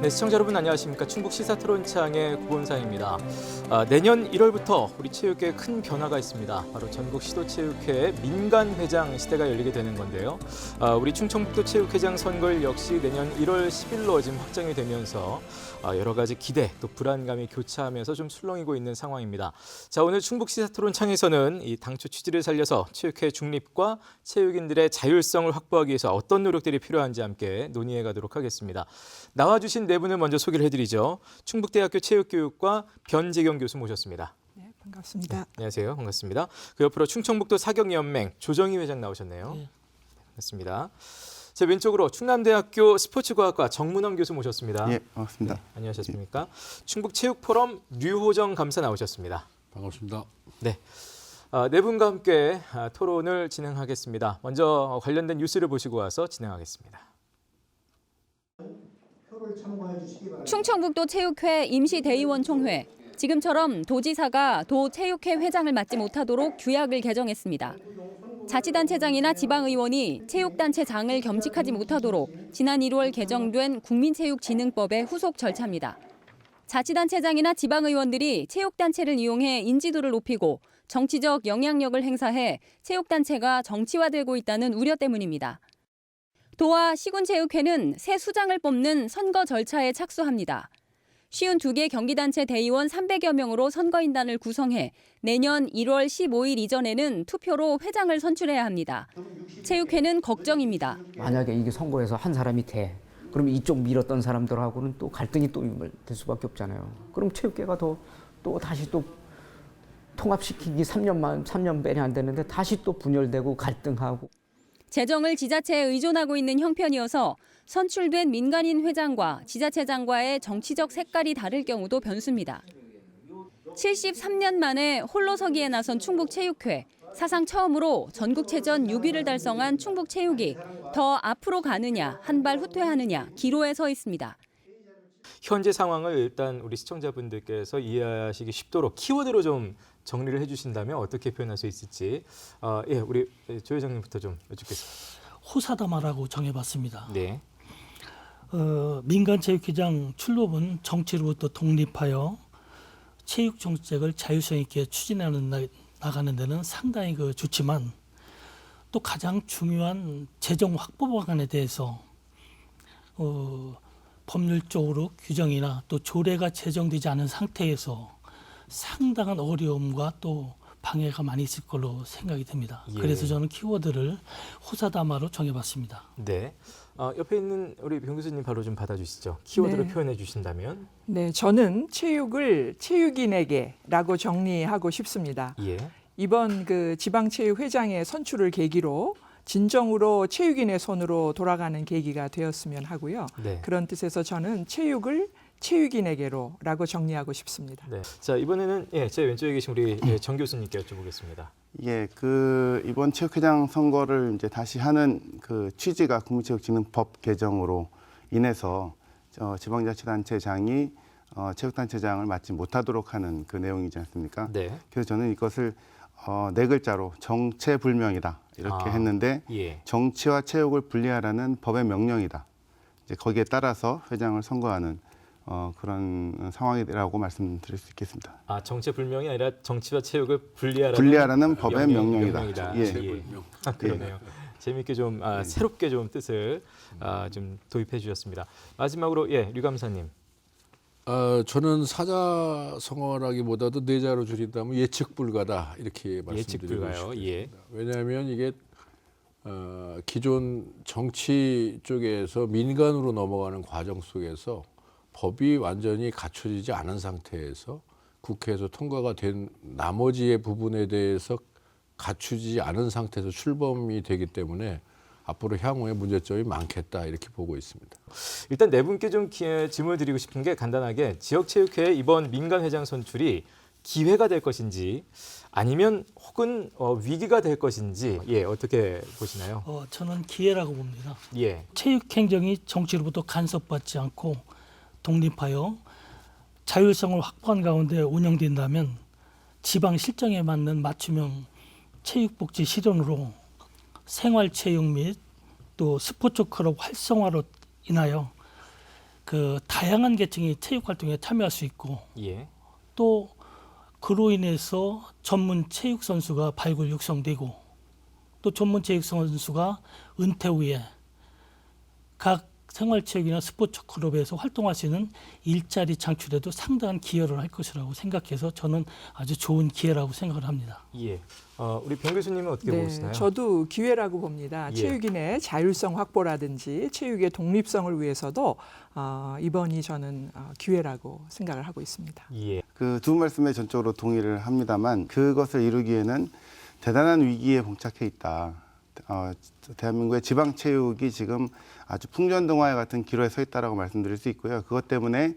네, 시청자 여러분 안녕하십니까. 충북 시사토론창의 구본상입니다. 내년 1월부터 우리 체육계에 큰 변화가 있습니다. 바로 전국 시도체육회 민간회장 시대가 열리게 되는 건데요. 우리 충청북도 체육회장 선거 역시 내년 1월 10일로 지금 확정이 되면서 여러 가지 기대 또 불안감이 교차하면서 좀 술렁이고 있는 상황입니다. 자, 오늘 충북 시사토론창에서는 이 당초 취지를 살려서 체육회 중립과 체육인들의 자율성을 확보하기 위해서 어떤 노력들이 필요한지 함께 논의해 가도록 하겠습니다. 나와주신 네 분을 먼저 소개를 해드리죠. 충북대학교 체육교육과 변재경 교수 모셨습니다. 네, 반갑습니다. 네, 안녕하세요. 반갑습니다. 그 옆으로 충청북도 사격연맹 조정희 회장 나오셨네요. 네. 반갑습니다. 제 왼쪽으로 충남대학교 스포츠과학과 정문원 교수 모셨습니다. 예, 반갑습니다. 네, 안녕하셨습니까? 충북체육포럼 류호정 감사 나오셨습니다. 반갑습니다. 네. 네 분과 함께 토론을 진행하겠습니다. 먼저 관련된 뉴스를 보시고 와서 진행하겠습니다. 충청북도 체육회 임시대의원 총회. 지금처럼 도지사가 도체육회 회장을 맡지 못하도록 규약을 개정했습니다. 자치단체장이나 지방의원이 체육단체장을 겸직하지 못하도록 지난 1월 개정된 국민체육진흥법의 후속 절차입니다. 자치단체장이나 지방의원들이 체육단체를 이용해 인지도를 높이고 정치적 영향력을 행사해 체육단체가 정치화되고 있다는 우려 때문입니다. 도와 시군체육회는 새 수장을 뽑는 선거 절차에 착수합니다. 52개 경기단체 대의원 300여 명으로 선거인단을 구성해 내년 1월 15일 이전에는 투표로 회장을 선출해야 합니다. 체육회는 걱정입니다. 만약에 이게 선거에서 한 사람이 돼. 그럼 이쪽 밀었던 사람들하고는 또 갈등이 또 될 수밖에 없잖아요. 그럼 체육계가 다시 통합시키기 3년 배에 안 되는데 다시 또 분열되고 갈등하고. 재정을 지자체에 의존하고 있는 형편이어서 선출된 민간인 회장과 지자체장과의 정치적 색깔이 다를 경우도 변수입니다. 73년 만에 홀로서기에 나선 충북체육회. 사상 처음으로 전국체전 6위를 달성한 충북체육이 더 앞으로 가느냐, 한 발 후퇴하느냐 기로에 서 있습니다. 현재 상황을 일단 우리 시청자분들께서 이해하시기 쉽도록 키워드로 좀 정리를 해주신다면 어떻게 표현할 수 있을지 우리 조 회장님부터 좀 여쭙겠습니다. 호사다마라고 정해봤습니다. 네. 민간체육회장 출로는 정치로부터 독립하여 체육 정책을 자율성 있게 나가는 데는 상당히 좋지만 또 가장 중요한 재정 확보 방안에 대해서 법률적으로 규정이나 또 조례가 제정되지 않은 상태에서 상당한 어려움과 또 방해가 많이 있을 걸로 생각이 됩니다. 예. 그래서 저는 키워드를 호사다마로 정해봤습니다. 네. 옆에 있는 우리 변 교수님 바로 좀 받아주시죠. 키워드로 네. 표현해 주신다면. 네, 저는 체육을 체육인에게라고 정리하고 싶습니다. 예. 이번 지방체육회장의 선출을 계기로 진정으로 체육인의 손으로 돌아가는 계기가 되었으면 하고요. 네. 그런 뜻에서 저는 체육을 체육인에게로라고 정리하고 싶습니다. 네. 자, 이번에는 제 왼쪽에 계신 우리 정 교수님께 여쭤보겠습니다. 예, 이번 체육회장 선거를 이제 다시 하는 취지가 국민체육진흥법 개정으로 인해서 지방자치단체장이 체육단체장을 맡지 못하도록 하는 그 내용이지 않습니까? 네. 그래서 저는 이것을 네 글자로 정체불명이다 이렇게 했는데 예. 정치와 체육을 분리하라는 법의 명령이다. 이제 거기에 따라서 회장을 선거하는 그런 상황이라고 말씀드릴 수 있겠습니다. 정체불명이 아니라 정치와 체육을 분리하라는 법의 명령이다. 예. 예. 그러네요. 재미있게 좀 새롭게 좀 뜻을 좀 도입해 주셨습니다. 마지막으로 류 감사님. 저는 사자성어라기보다도 네 자로 줄인다면 예측 불가다 이렇게 예측 말씀드리고 불가요. 싶습니다. 예. 왜냐하면 이게 기존 정치 쪽에서 민간으로 넘어가는 과정 속에서 법이 완전히 갖춰지지 않은 상태에서 국회에서 통과가 된 나머지의 부분에 대해서 갖추지 않은 상태에서 출범이 되기 때문에 앞으로 향후에 문제점이 많겠다 이렇게 보고 있습니다. 일단 네 분께 좀 질문을 드리고 싶은 게 간단하게 지역체육회 이번 민간회장 선출이 기회가 될 것인지 아니면 혹은 위기가 될 것인지 어떻게 보시나요? 저는 기회라고 봅니다. 예. 체육행정이 정치로부터 간섭받지 않고 독립하여 자율성을 확보한 가운데 운영된다면 지방 실정에 맞는 맞춤형 체육복지 실현으로 생활체육 및 또 스포츠 클럽 활성화로 인하여 그 다양한 계층이 체육 활동에 참여할 수 있고 예. 또 그로 인해서 전문 체육 선수가 발굴 육성되고 또 전문 체육 선수가 은퇴 후에 각 생활체육이나 스포츠 클럽에서 활동할 수 있는 일자리 창출에도 상당한 기여를 할 것이라고 생각해서 저는 아주 좋은 기회라고 생각을 합니다. 예. 우리 병 교수님은 어떻게 보시나요? 저도 기회라고 봅니다. 예. 체육인의 자율성 확보라든지 체육의 독립성을 위해서도 이번이 저는 기회라고 생각을 하고 있습니다. 예. 그 두 말씀에 전적으로 동의를 합니다만 그것을 이루기에는 대단한 위기에 봉착해 있다. 대한민국의 지방 체육이 지금 아주 풍전등화와 같은 기로에 서 있다라고 말씀드릴 수 있고요. 그것 때문에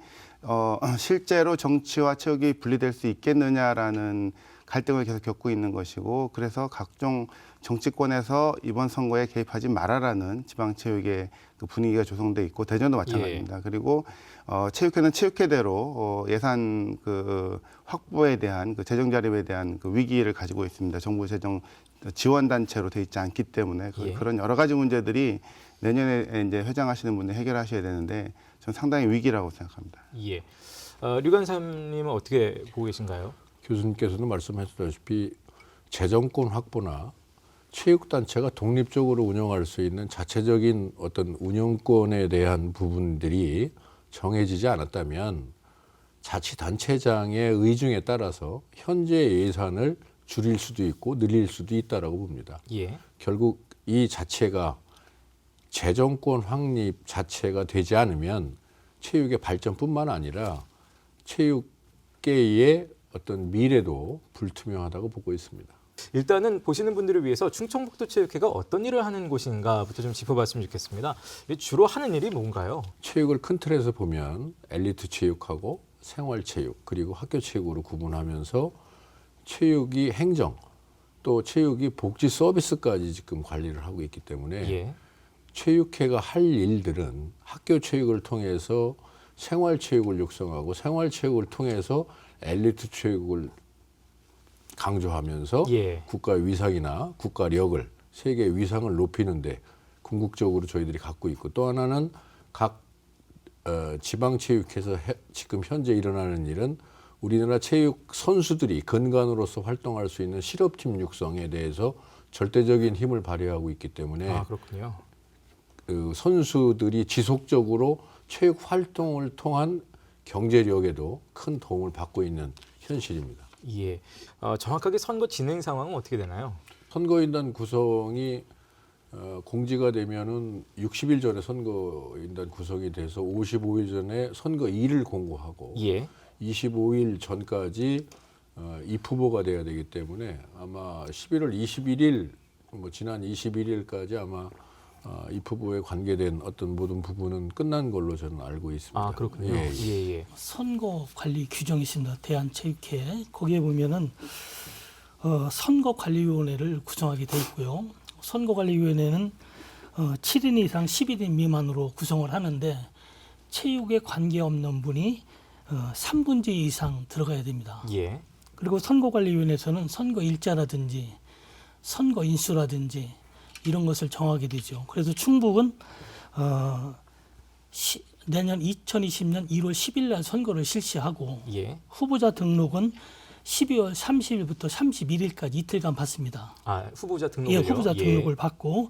실제로 정치와 체육이 분리될 수 있겠느냐라는 갈등을 계속 겪고 있는 것이고, 그래서 각종 정치권에서 이번 선거에 개입하지 말아라는 지방 체육의 그 분위기가 조성돼 있고, 대전도 마찬가지입니다. 예. 그리고 체육회는 체육회대로 예산 그 확보에 대한 그 재정 자립에 대한 그 위기를 가지고 있습니다. 정부 재정 지원 단체로 돼 있지 않기 때문에 예. 그런 여러 가지 문제들이 내년에 이제 회장하시는 분이 해결하셔야 되는데 저는 상당히 위기라고 생각합니다. 예. 류관삼님은 어떻게 보고 계신가요? 교수님께서도 말씀하셨다시피 재정권 확보나 체육단체가 독립적으로 운영할 수 있는 자체적인 어떤 운영권에 대한 부분들이 정해지지 않았다면 자치단체장의 의중에 따라서 현재 예산을 줄일 수도 있고 늘릴 수도 있다라고 봅니다. 예. 결국 이 자체가 재정권 확립 자체가 되지 않으면 체육의 발전뿐만 아니라 체육계의 어떤 미래도 불투명하다고 보고 있습니다. 일단은 보시는 분들을 위해서 충청북도 체육회가 어떤 일을 하는 곳인가부터 좀 짚어봤으면 좋겠습니다. 주로 하는 일이 뭔가요? 체육을 큰 틀에서 보면 엘리트 체육하고 생활체육 그리고 학교체육으로 구분하면서 체육이 행정 또 체육이 복지 서비스까지 지금 관리를 하고 있기 때문에 예. 체육회가 할 일들은 학교체육을 통해서 생활체육을 육성하고 생활체육을 통해서 엘리트 체육을 강조하면서 예. 국가 위상이나 국가력을 세계 위상을 높이는데 궁극적으로 저희들이 갖고 있고, 또 하나는 각 지방체육회에서 지금 현재 일어나는 일은 우리나라 체육 선수들이 근간으로서 활동할 수 있는 실업팀 육성에 대해서 절대적인 힘을 발휘하고 있기 때문에 그렇군요. 그 선수들이 지속적으로 체육 활동을 통한 경제력에도 큰 도움을 받고 있는 현실입니다. 예. 정확하게 선거 진행 상황은 어떻게 되나요? 선거인단 구성이 공지가 되면은 60일 전에 선거인단 구성이 돼서 55일 전에 선거일을 공고하고 예. 25일 전까지 입후보가 돼야 되기 때문에 아마 11월 21일 지난 21일까지 아마 입후보에 관계된 어떤 모든 부분은 끝난 걸로 저는 알고 있습니다. 그렇군요. 예, 예. 선거 관리 규정이 있습니다. 대한체육회 거기에 보면은 선거관리위원회를 구성하게 돼 있고요. 선거관리위원회는 7인 이상 11인 미만으로 구성을 하는데 체육에 관계없는 분이 3분의 2 이상 들어가야 됩니다. 예. 그리고 선거관리위원회에서는 선거 일자라든지 선거 인수라든지 이런 것을 정하게 되죠. 그래서 충북은 내년 2020년 1월 10일 날 선거를 실시하고 예. 후보자 등록은 12월 30일부터 31일까지 이틀간 받습니다. 후보자 등록을요? 예, 후보자 등록을 받고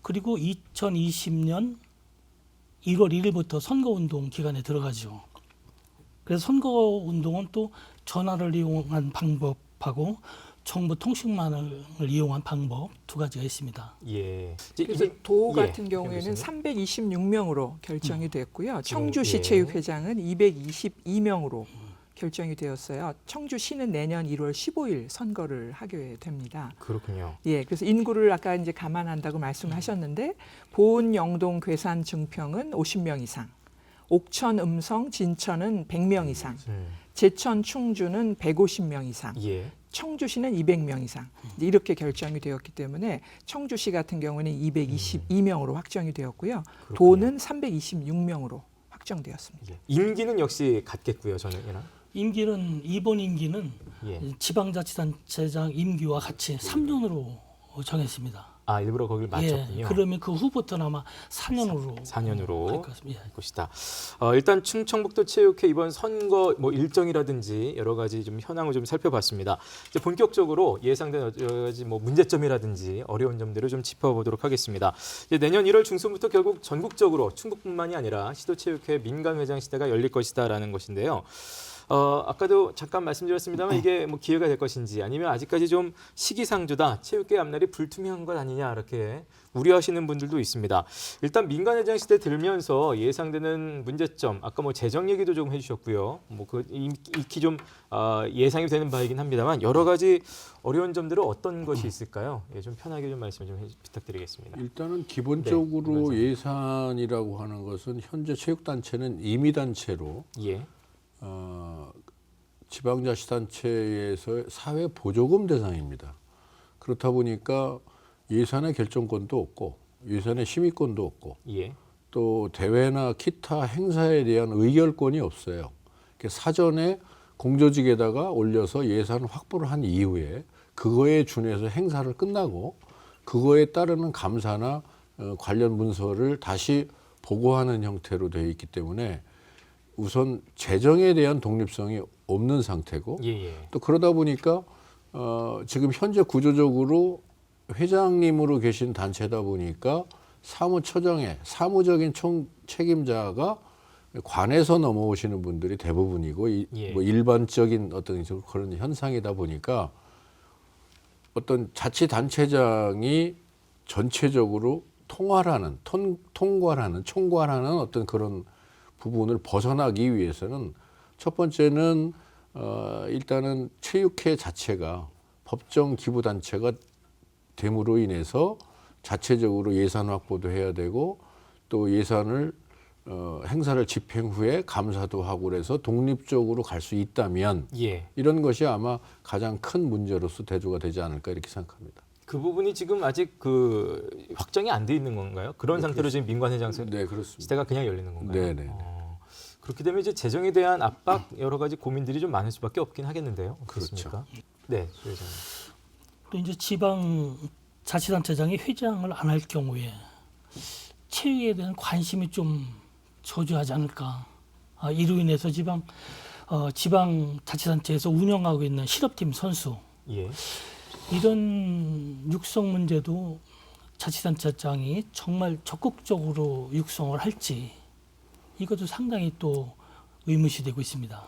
그리고 2020년 1월 1일부터 선거운동 기간에 들어가죠. 그래서 선거운동은 또 전화를 이용한 방법하고 정보통신망을 이용한 방법 두 가지가 있습니다. 예. 그래서 도 예, 같은 경우에는 교수님. 326명으로 결정이 됐고요. 청주시 예. 체육회장은 222명으로 결정이 되었어요. 청주시는 내년 1월 15일 선거를 하게 됩니다. 그렇군요. 예, 그래서 인구를 아까 이제 감안한다고 말씀하셨는데 보은, 영동, 괴산, 증평은 50명 이상, 옥천, 음성, 진천은 100명 이상, 제천, 충주는 150명 이상, 예. 청주시는 200명 이상 이렇게 결정이 되었기 때문에 청주시 같은 경우는 222명으로 확정이 되었고요. 그렇군요. 도는 326명으로 확정되었습니다. 예. 임기는 역시 같겠고요, 전에랑. 임기는 이번 임기는 예. 지방자치단체장 임기와 같이 3년으로 정했습니다. 일부러 거기를 맞췄군요. 예, 그러면 그 후부터는 아마 4년으로 4년으로 할 것 같습니다. 예. 할 것이다. 일단 충청북도 체육회 이번 선거 뭐 일정이라든지 여러 가지 좀 현황을 좀 살펴봤습니다. 이제 본격적으로 예상된 여러 가지 뭐 문제점이라든지 어려운 점들을 좀 짚어보도록 하겠습니다. 이제 내년 1월 중순부터 결국 전국적으로 충북뿐만이 아니라 시도체육회 민간회장 시대가 열릴 것이다라는 것인데요. 아까도 잠깐 말씀드렸습니다만 이게 뭐 기회가 될 것인지 아니면 아직까지 좀 시기상조다, 체육계 앞날이 불투명한 것 아니냐 이렇게 우려하시는 분들도 있습니다. 일단 민간회장 시대 들면서 예상되는 문제점, 아까 뭐 재정 얘기도 좀 해주셨고요. 뭐 그 익히 좀 예상이 되는 바이긴 합니다만 여러 가지 어려운 점들은 어떤 것이 있을까요? 예, 좀 편하게 좀 말씀 좀 부탁드리겠습니다. 일단은 기본적으로 네, 예산이라고 하는 것은 현재 체육단체는 임의단체로 예, 지방자치단체에서 사회 보조금 대상입니다. 그렇다 보니까 예산의 결정권도 없고 예산의 심의권도 없고 예, 또 대회나 기타 행사에 대한 의결권이 없어요. 사전에 공조직에다가 올려서 예산 확보를 한 이후에 그거에 준해서 행사를 끝나고 그거에 따르는 감사나 관련 문서를 다시 보고하는 형태로 되어 있기 때문에 우선 재정에 대한 독립성이 없는 상태고 예, 또 그러다 보니까 지금 현재 구조적으로 회장님으로 계신 단체다 보니까 사무처장의 사무적인 책임자가 관에서 넘어오시는 분들이 대부분이고 예. 뭐 일반적인 어떤 그런 현상이다 보니까 어떤 자치단체장이 전체적으로 통괄하는 총괄하는 어떤 그런 부분을 벗어나기 위해서는 첫 번째는 일단은 체육회 자체가 법정 기부단체가 됨으로 인해서 자체적으로 예산 확보도 해야 되고 또 예산을 행사를 집행 후에 감사도 하고 그래서 독립적으로 갈 수 있다면 예. 이런 것이 아마 가장 큰 문제로서 대두가 되지 않을까 이렇게 생각합니다. 그 부분이 지금 아직 그 확정이 안 돼 있는 건가요? 그런 상태로 지금 민간회장 네, 그렇습니다. 시대가 그냥 열리는 건가요? 네, 네. 그렇게 되면 이제 재정에 대한 압박 여러 가지 고민들이 좀 많을 수밖에 없긴 하겠는데요. 그렇죠. 그렇습니까? 네, 조 회장님. 또 이제 지방 자치단체장이 회장을 안 할 경우에 체육에 대한 관심이 좀 저조하지 않을까. 이로 인해서 지방 자치단체에서 운영하고 있는 실업팀 선수 예. 이런 육성 문제도 자치단체장이 정말 적극적으로 육성을 할지 이것도 상당히 또 의문시 되고 있습니다.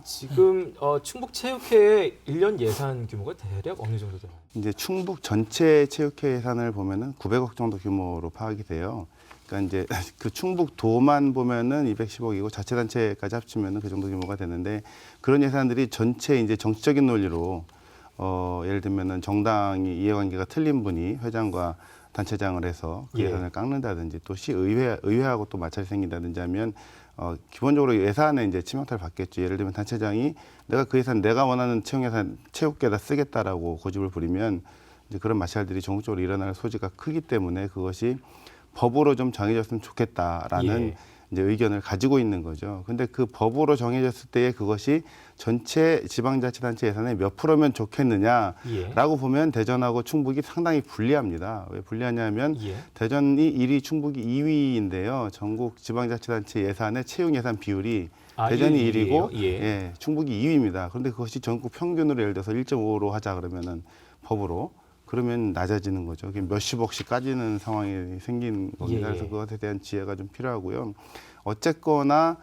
지금 충북체육회의 1년 예산 규모가 대략 어느 정도 되나요? 이제 충북 전체 체육회 예산을 보면은 900억 정도 규모로 파악이 돼요. 그러니까 이제 그 충북도만 보면은 210억이고 자치단체까지 합치면은 그 정도 규모가 되는데 그런 예산들이 전체 이제 정치적인 논리로 예를 들면은 정당이 이해관계가 틀린 분이 회장과 단체장을 해서 그 예. 예산을 깎는다든지 또 의회하고 또 마찰이 생긴다든지 하면 기본적으로 예산에 이제 치명타를 받겠죠. 예를 들면 단체장이 내가 그 예산 내가 원하는 체육계에다 쓰겠다라고 고집을 부리면 이제 그런 마찰들이 전국적으로 일어날 소지가 크기 때문에 그것이 법으로 좀 정해졌으면 좋겠다라는 예. 이제 의견을 가지고 있는 거죠. 근데 그 법으로 정해졌을 때에 그것이 전체 지방자치단체 예산의 몇 프로면 좋겠느냐라고 예. 보면 대전하고 충북이 상당히 불리합니다. 왜 불리하냐면 예. 대전이 1위, 충북이 2위인데요. 전국 지방자치단체 예산의 채용 예산 비율이 대전이 1위고 예. 충북이 2위입니다. 그런데 그것이 전국 평균으로 예를 들어서 1.5로 하자 그러면은 법으로 그러면 낮아지는 거죠. 그게 몇십억씩 까지는 상황이 생긴 겁니다. 예. 그래서 그것에 대한 지혜가 좀 필요하고요. 어쨌거나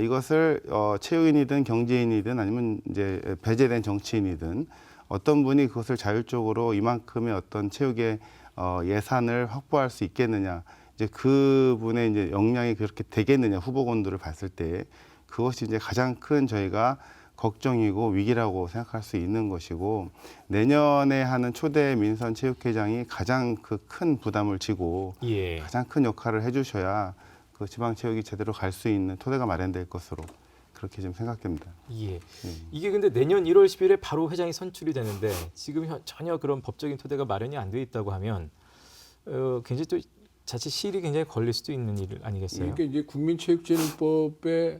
이것을 체육인이든 경제인이든 아니면 이제 배제된 정치인이든 어떤 분이 그것을 자율적으로 이만큼의 어떤 체육의 예산을 확보할 수 있겠느냐, 이제 그분의 이제 역량이 그렇게 되겠느냐 후보군들을 봤을 때 그것이 이제 가장 큰 저희가 걱정이고 위기라고 생각할 수 있는 것이고 내년에 하는 초대 민선 체육회장이 가장 그 큰 부담을 지고 예. 가장 큰 역할을 해주셔야 그 지방 체육이 제대로 갈 수 있는 토대가 마련될 것으로 그렇게 좀 생각됩니다. 예. 이게 근데 내년 1월 10일에 바로 회장이 선출이 되는데 지금 전혀 그런 법적인 토대가 마련이 안 돼 있다고 하면 굉장히 또 자칫 시일이 굉장히 걸릴 수도 있는 일 아니겠어요? 이게 이제 국민체육진흥법에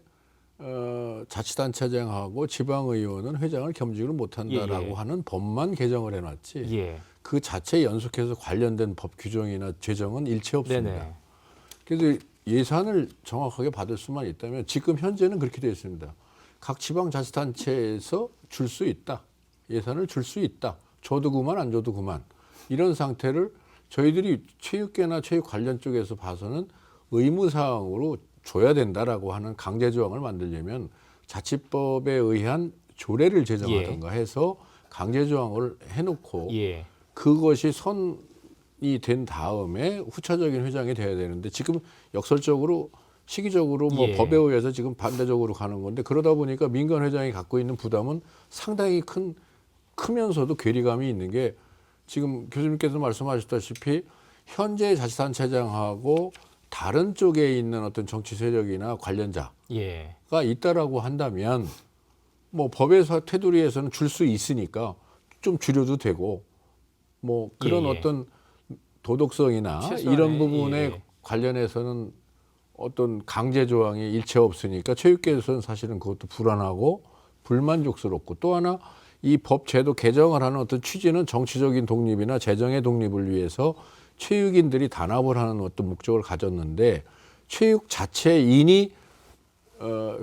자치단체장하고 지방의원은 회장을 겸직을 못한다라고 예. 하는 법만 개정을 해놨지. 예. 그 자체에 연속해서 관련된 법 규정이나 제정은 일체 없습니다. 네네. 그래서 예산을 정확하게 받을 수만 있다면 지금 현재는 그렇게 되어 있습니다. 각 지방자치단체에서 줄 수 있다. 예산을 줄 수 있다. 줘도 그만 안 줘도 그만. 이런 상태를 저희들이 체육계나 체육 관련 쪽에서 봐서는 의무사항으로 줘야 된다라고 하는 강제 조항을 만들려면 자치법에 의한 조례를 제정하든가 해서 강제 조항을 해놓고 예. 그것이 선이 된 다음에 후차적인 회장이 돼야 되는데 지금 역설적으로 시기적으로 뭐 예. 법에 의해서 지금 반대적으로 가는 건데 그러다 보니까 민간 회장이 갖고 있는 부담은 상당히 크면서도 괴리감이 있는 게 지금 교수님께서 말씀하셨다시피 현재 자치단체장하고 다른 쪽에 있는 어떤 정치 세력이나 관련자가 예. 있다라고 한다면 뭐 법에서 테두리에서는 줄 수 있으니까 좀 줄여도 되고 뭐 그런 예, 예. 어떤 도덕성이나 최소한의, 이런 부분에 예. 관련해서는 어떤 강제 조항이 일체 없으니까 체육계에서는 사실은 그것도 불안하고 불만족스럽고 또 하나 이 법 제도 개정을 하는 어떤 취지는 정치적인 독립이나 재정의 독립을 위해서 체육인들이 단합을 하는 어떤 목적을 가졌는데 체육 자체인이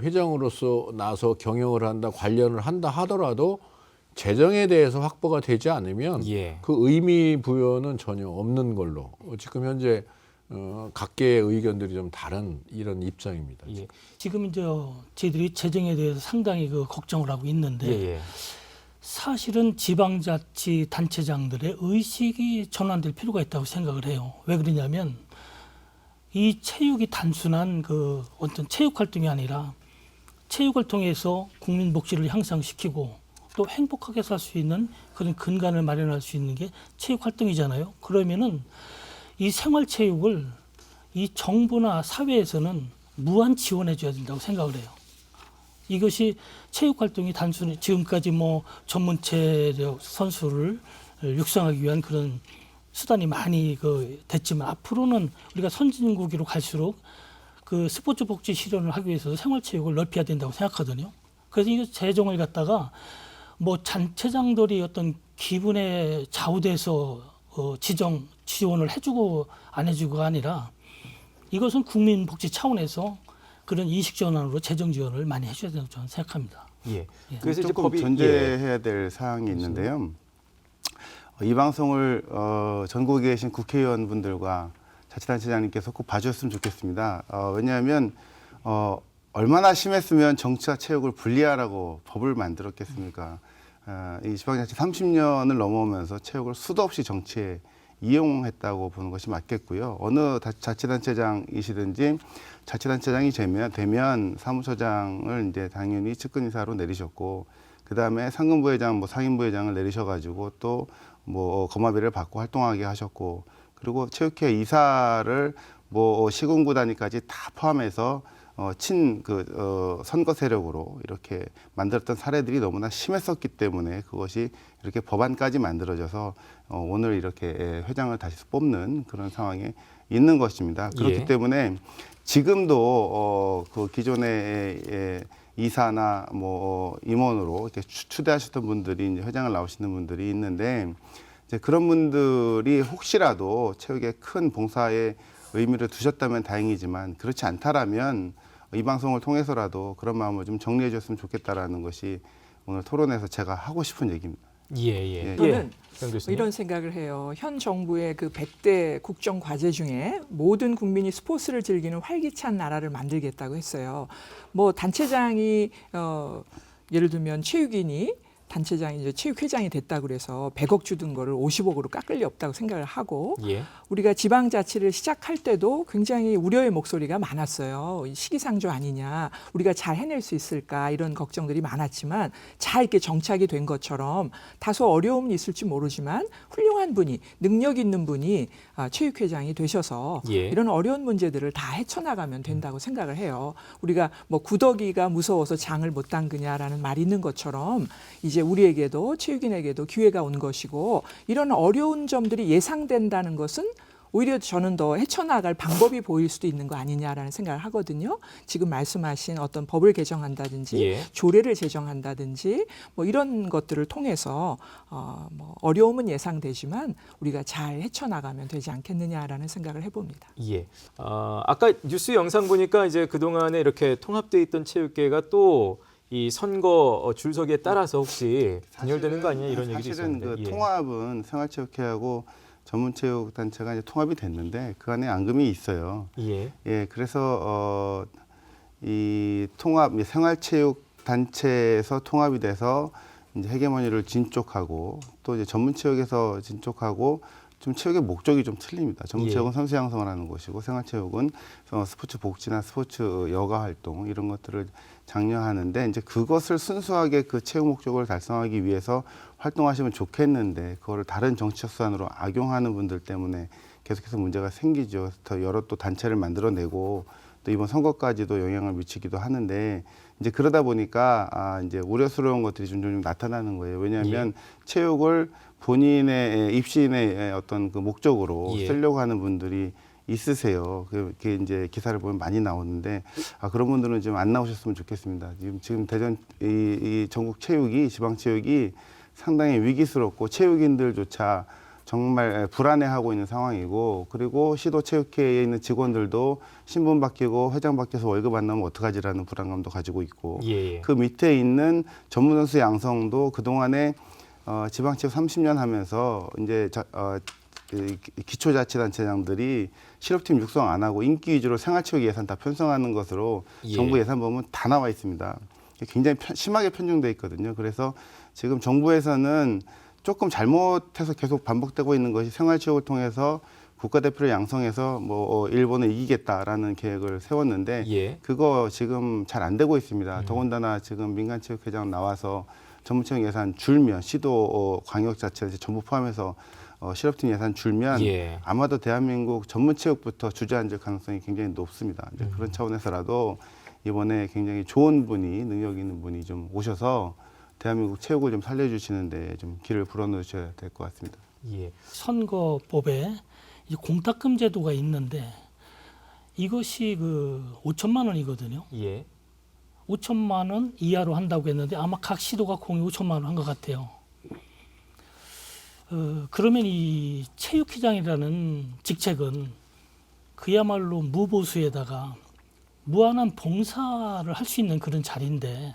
회장으로서 나서 경영을 한다, 관련을 한다 하더라도 재정에 대해서 확보가 되지 않으면 예. 그 의미 부여는 전혀 없는 걸로 지금 현재 각계의 의견들이 좀 다른 이런 입장입니다. 예. 지금 이제 저희들이 재정에 대해서 상당히 그 걱정을 하고 있는데 예. 예. 사실은 지방자치 단체장들의 의식이 전환될 필요가 있다고 생각을 해요. 왜 그러냐면 이 체육이 단순한 그 어떤 체육 활동이 아니라 체육을 통해서 국민 복지를 향상시키고 또 행복하게 살 수 있는 그런 근간을 마련할 수 있는 게 체육 활동이잖아요. 그러면은 이 생활 체육을 이 정부나 사회에서는 무한 지원해 줘야 된다고 생각을 해요. 이것이 체육 활동이 단순히 지금까지 뭐 전문 체력 선수를 육성하기 위한 그런 수단이 많이 됐지만 앞으로는 우리가 선진국으로 갈수록 그 스포츠 복지 실현을 하기 위해서 생활체육을 넓혀야 된다고 생각하거든요. 그래서 이 재정을 갖다가 뭐 단체장들이 어떤 기분에 좌우돼서 지원을 해주고 안 해주고가 아니라 이것은 국민 복지 차원에서 그런 인식 전환으로 재정 지원을 많이 해줘야 된다고 저는 생각합니다. 예. 그래서 이제 조금 법이 전제해야 될 사항이 있는데요. 이 방송을 전국에 계신 국회의원분들과 자치단체장님께서 꼭 봐주셨으면 좋겠습니다. 왜냐하면 얼마나 심했으면 정치와 체육을 분리하라고 법을 만들었겠습니까? 이 지방자치 30년을 넘어오면서 체육을 수도 없이 정치에 이용했다고 보는 것이 맞겠고요. 어느 자치단체장이시든지 자치단체장이 되면 사무처장을 이제 당연히 측근이사로 내리셨고, 그 다음에 상근부회장, 뭐 상임부회장을 내리셔가지고 또 뭐 거마비를 받고 활동하게 하셨고, 그리고 체육회 이사를 뭐 시군구 단위까지 다 포함해서 선거 세력으로 이렇게 만들었던 사례들이 너무나 심했었기 때문에 그것이 이렇게 법안까지 만들어져서 오늘 이렇게 회장을 다시 뽑는 그런 상황에 있는 것입니다. 그렇기 예. 때문에 지금도 그 기존의 이사나 뭐 임원으로 이렇게 추대하셨던 분들이 이제 회장을 나오시는 분들이 있는데, 이제 그런 분들이 혹시라도 체육에 큰 봉사에 의미를 두셨다면 다행이지만 그렇지 않다라면 이 방송을 통해서라도 그런 마음을 좀 정리해 줬으면 좋겠다라는 것이 오늘 토론에서 제가 하고 싶은 얘기입니다. 예. 저는 장 교수님. 이런 생각을 해요. 현 정부의 그 100대 국정 과제 중에 모든 국민이 스포츠를 즐기는 활기찬 나라를 만들겠다고 했어요. 뭐 단체장이 예를 들면 체육인이 단체장이 이제 체육회장이 됐다고 그래서 100억 주던 거를 50억으로 깎을 리 없다고 생각을 하고, 예. 우리가 지방자치를 시작할 때도 굉장히 우려의 목소리가 많았어요. 시기상조 아니냐, 우리가 잘 해낼 수 있을까, 이런 걱정들이 많았지만 잘 이렇게 정착이 된 것처럼 다소 어려움이 있을지 모르지만 훌륭한 분이, 능력 있는 분이 체육회장이 되셔서 예. 이런 어려운 문제들을 다 헤쳐나가면 된다고 생각을 해요. 우리가 뭐 구더기가 무서워서 장을 못 담그냐라는 말이 있는 것처럼 이제 우리에게도 체육인에게도 기회가 온 것이고, 이런 어려운 점들이 예상된다는 것은 오히려 저는 더 헤쳐나갈 방법이 보일 수도 있는 거 아니냐라는 생각을 하거든요. 지금 말씀하신 어떤 법을 개정한다든지 예. 조례를 제정한다든지 뭐 이런 것들을 통해서 뭐 어려움은 예상되지만 우리가 잘 헤쳐나가면 되지 않겠느냐라는 생각을 해봅니다. 예. 아까 뉴스 영상 보니까 이제 그동안에 이렇게 통합돼 있던 체육계가 또 이 선거 줄서기에 따라서 혹시 분열되는 거 아니냐 이런 얘기도 사실은 있었는데. 그 통합은 생활체육회하고 전문체육단체가 이제 통합이 됐는데 그 안에 앙금이 있어요. 예. 예, 그래서 이 통합 생활체육단체에서 통합이 돼서 이제 헤게모니를 진쪽하고 또 이제 전문체육에서 진쪽하고 좀 체육의 목적이 좀 틀립니다. 전문체육은 선수 양성을 하는 것이고 생활체육은 스포츠 복지나 스포츠 여가 활동 이런 것들을 장려하는데 이제 그것을 순수하게 그 체육 목적을 달성하기 위해서 활동하시면 좋겠는데 그거를 다른 정치적 수단으로 악용하는 분들 때문에 계속해서 문제가 생기죠. 더 여러 또 단체를 만들어내고 또 이번 선거까지도 영향을 미치기도 하는데 이제 그러다 보니까 이제 우려스러운 것들이 좀 나타나는 거예요. 왜냐하면 체육을 본인의 입신의 어떤 그 목적으로 쓰려고 하는 분들이 있으세요. 그게 이제 기사를 보면 많이 나오는데 그런 분들은 좀 안 나오셨으면 좋겠습니다. 지금 대전 이 전국 체육이 지방 체육이 상당히 위기스럽고 체육인들조차 정말 불안해하고 있는 상황이고 그리고 시도체육회에 있는 직원들도 신분 바뀌고 회장 바뀌어서 월급 안 나오면 어떡하지라는 불안감도 가지고 있고 그 밑에 있는 전문 선수 양성도 그동안에 지방체육 30년 하면서 이제 기초자치단체장들이 실업팀 육성 안 하고 인기 위주로 생활체육 예산 다 편성하는 것으로 정부 예산 보면 다 나와 있습니다. 굉장히 심하게 편중돼 있거든요. 그래서 지금 정부에서는 조금 잘못해서 계속 반복되고 있는 것이 생활체육을 통해서 국가대표를 양성해서 뭐 일본을 이기겠다라는 계획을 세웠는데 그거 지금 잘 안 되고 있습니다. 더군다나 지금 민간체육회장 나와서 전문체육 예산 줄면 시도 광역자치를 전부 포함해서 실업팀 예산 줄면 아마도 대한민국 전문체육부터 주저앉을 가능성이 굉장히 높습니다. 이제 그런 차원에서라도 이번에 굉장히 좋은 분이 능력 있는 분이 좀 오셔서 대한민국 체육을 좀 살려주시는데 좀 길을 불어넣으셔야 될 것 같습니다. 선거법에 이 공탁금 제도가 있는데 이것이 그 5천만 원이거든요. 5천만 원 이하로 한다고 했는데 아마 각 시도가 공이 5천만 원 한 것 같아요. 그러면 이 체육회장이라는 직책은 그야말로 무보수에다가 무한한 봉사를 할 수 있는 그런 자리인데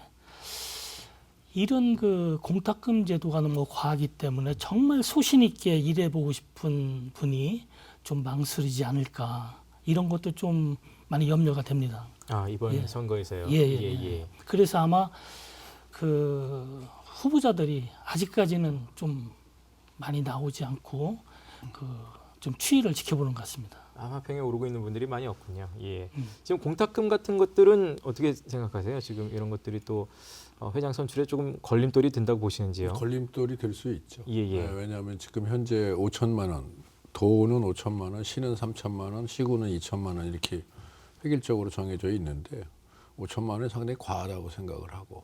이런 그 공탁금 제도가 너무 과하기 때문에 정말 소신 있게 일해보고 싶은 분이 좀 망설이지 않을까 이런 것도 좀 많이 염려가 됩니다. 이번 선거에서요. 그래서 아마 그 후보자들이 아직까지는 좀 많이 나오지 않고 좀 추이를 지켜보는 것 같습니다. 하마평에 오르고 있는 분들이 많이 없군요. 지금 공탁금 같은 것들은 어떻게 생각하세요? 지금 이런 것들이 또 회장 선출에 조금 걸림돌이 된다고 보시는지요? 걸림돌이 될 수 있죠. 왜냐하면 지금 현재 5천만 원, 도는 5천만 원, 시는 3천만 원, 시구는 2천만 원 이렇게 획일적으로 정해져 있는데 5천만 원이 상당히 과하다고 생각을 하고